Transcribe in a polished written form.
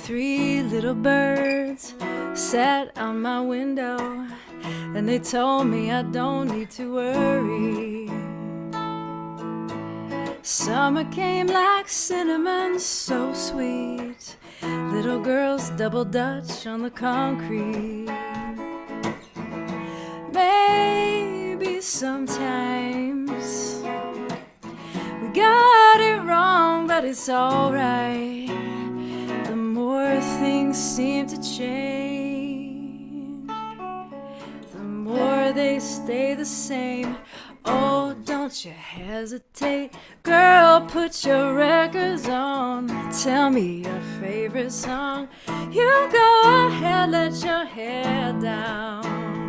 Three little birds sat on my window, and they told me I don't need to worry. Summer came like cinnamon, so sweet. Little girls double dutch on the concrete. Maybe sometimes we got it wrong, but it's alright. The more things seem to change, the more they stay the same. Oh, don't you hesitate, girl, put your records on. Tell me your favorite song. You go ahead, let your hair down.